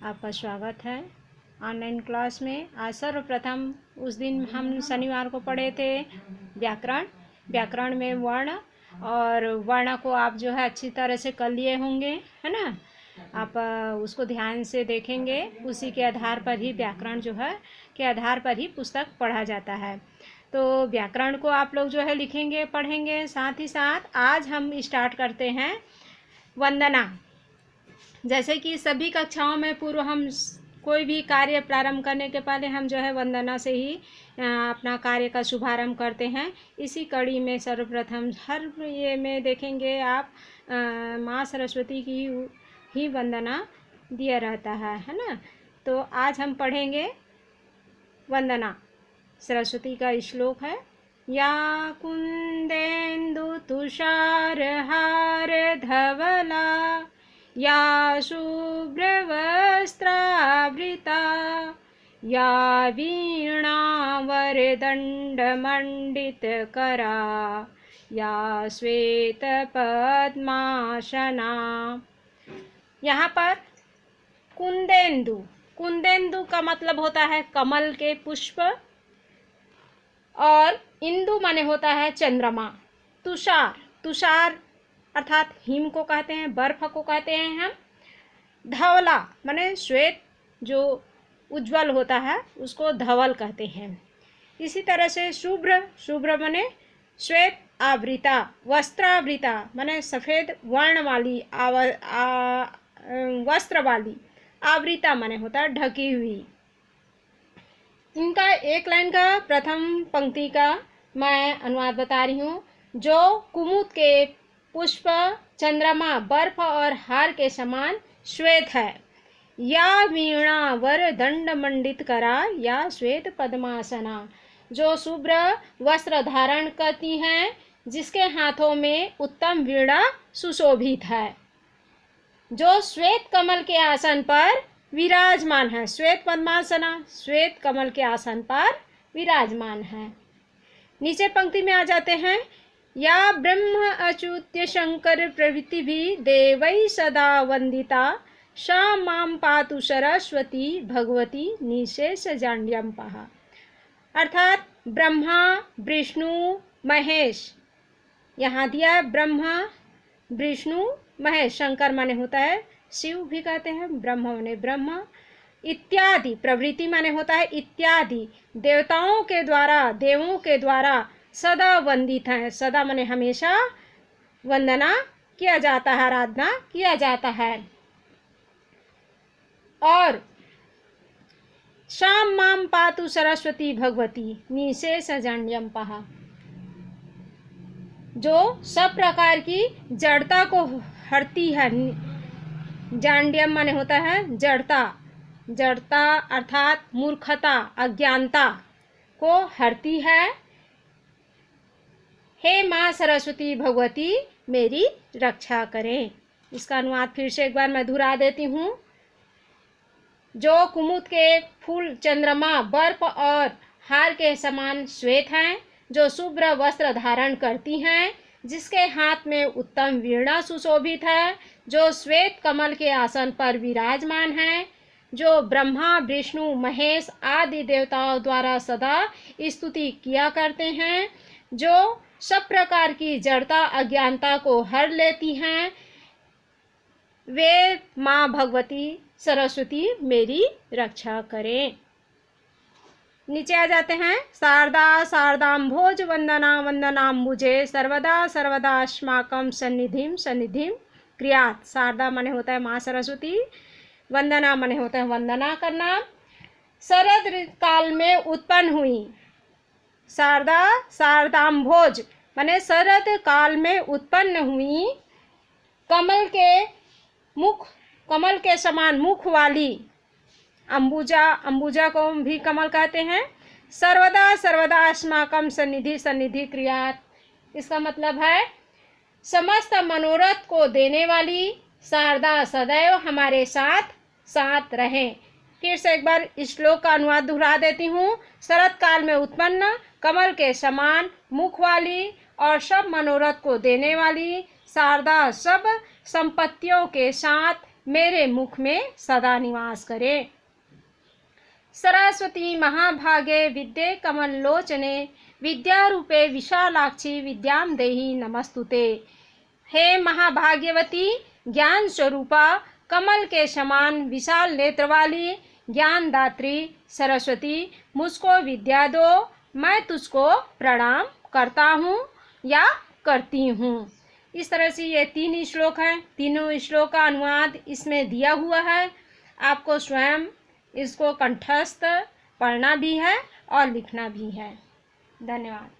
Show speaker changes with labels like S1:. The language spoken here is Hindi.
S1: आपका स्वागत है ऑनलाइन क्लास में। आज सर्वप्रथम उस दिन हम शनिवार को पढ़े थे व्याकरण में वर्ण, और वर्ण को आप जो है अच्छी तरह से कर लिए होंगे, है ना। आप उसको ध्यान से देखेंगे, उसी के आधार पर ही व्याकरण जो है के आधार पर ही पुस्तक पढ़ा जाता है। तो व्याकरण को आप लोग जो है लिखेंगे, पढ़ेंगे। साथ ही साथ आज हम स्टार्ट करते हैं वंदना। जैसे कि सभी कक्षाओं में पूर्व हम कोई भी कार्य प्रारंभ करने के पहले हम जो है वंदना से ही अपना कार्य का शुभारंभ करते हैं। इसी कड़ी में सर्वप्रथम हर ये में देखेंगे आप माँ सरस्वती की ही वंदना दिया रहता है ना। तो आज हम पढ़ेंगे वंदना। सरस्वती का श्लोक है, या कुंदेन्दु तुषार हार धवला या शुभ्रवस्त्रावृता या वीणावरदण्डमण्डितकरा या श्वेतपद्मासना। यहाँ पर कुंदेन्दु का मतलब होता है कमल के पुष्प, और इंदु माने होता है चंद्रमा। तुषार अर्थात हिम को कहते हैं, बर्फ को कहते हैं हम। धवला माने श्वेत, जो उज्जवल होता है उसको धवल कहते हैं। इसी तरह से शुभ्र माने श्वेत आवृता, वस्त्रावृता माने सफ़ेद वर्ण वाली वस्त्र वाली, आवृता माने होता है ढकी हुई। इनका एक लाइन का प्रथम पंक्ति का मैं अनुवाद बता रही हूँ। जो कुमुद के पुष्प, चंद्रमा, बर्फ और हार के समान श्वेत है, या वीणा वर दंड मंडित करा या श्वेत पद्मासना। जो शुभ्र वस्त्र धारण करती हैं, जिसके हाथों में उत्तम वीणा सुशोभित है, जो श्वेत कमल के आसन पर विराजमान है। श्वेत पद्मासना श्वेत कमल के आसन पर विराजमान है। नीचे पंक्ति में आ जाते हैं, या ब्रह्म अच्युत्य शंकर प्रभृति भी देवै सदा वंदिता सा माम पातु सरस्वती भगवती निशेष जांड्यम पहा। अर्थात ब्रह्मा विष्णु महेश, यहाँ दिया है ब्रह्मा विष्णु महेश। शंकर माने होता है शिव भी कहते हैं, ब्रह्म माने ब्रह्मा, इत्यादि प्रवृत्ति माने होता है इत्यादि देवताओं के द्वारा, देवों के द्वारा सदा वंदित है। सदा माने हमेशा वंदना किया जाता है, आराधना किया जाता है। और शाम माम पातु सरस्वती भगवती निशेष जांड्यम पहा। जो सब प्रकार की जड़ता को हरती है। जांड्यम माने होता है जड़ता अर्थात मूर्खता, अज्ञानता को हरती है। हे माँ सरस्वती भगवती मेरी रक्षा करें। इसका अनुवाद फिर से एक बार मैं दोहरा देती हूँ। जो कुमुद के फूल, चंद्रमा, बर्फ और हार के समान श्वेत हैं, जो शुभ्र वस्त्र धारण करती हैं, जिसके हाथ में उत्तम वीणा सुशोभित है, जो श्वेत कमल के आसन पर विराजमान है, जो ब्रह्मा विष्णु महेश आदि देवताओं द्वारा सदा स्तुति किया करते हैं, जो सब प्रकार की जड़ता अज्ञानता को हर लेती हैं, वे माँ भगवती सरस्वती मेरी रक्षा करें। नीचे आ जाते हैं, शारदा शारदाम्भोज वंदना वंदनाम्बुजे सर्वदा सर्वदास्माकं सन्निधिं क्रियात्। शारदा माने होता है माँ सरस्वती, वंदना माने होता है वंदना करना। शरद काल में उत्पन्न हुई। शारदा शारदाम्भोज माने शरद काल में उत्पन्न हुई, कमल के समान मुख वाली। अंबुजा को भी कमल कहते हैं। सर्वदा अस्माकं सन्निधि क्रियात्। इसका मतलब है समस्त मनोरथ को देने वाली शारदा सदैव हमारे साथ रहें। फिर से एक बार इस श्लोक का अनुवाद दोहरा देती हूँ। शरद काल में उत्पन्न, कमल के समान मुख वाली और सब मनोरथ को देने वाली शारदा सब संपत्तियों के साथ मेरे मुख में सदा निवास करे। सरस्वती महाभागे विद्ये कमलोचने विद्यारूपे विशालाक्षी विद्यां देहि नमस्तुते। हे महाभाग्यवती, ज्ञान स्वरूपा, कमल के समान विशाल नेत्र वाली ज्ञान दात्री सरस्वती, मुझको विद्या दो, मैं तुझको प्रणाम करता हूँ या करती हूँ। इस तरह से ये 3 श्लोक हैं। तीनों श्लोक का अनुवाद इसमें दिया हुआ है। आपको स्वयं इसको कंठस्थ पढ़ना भी है और लिखना भी है। धन्यवाद।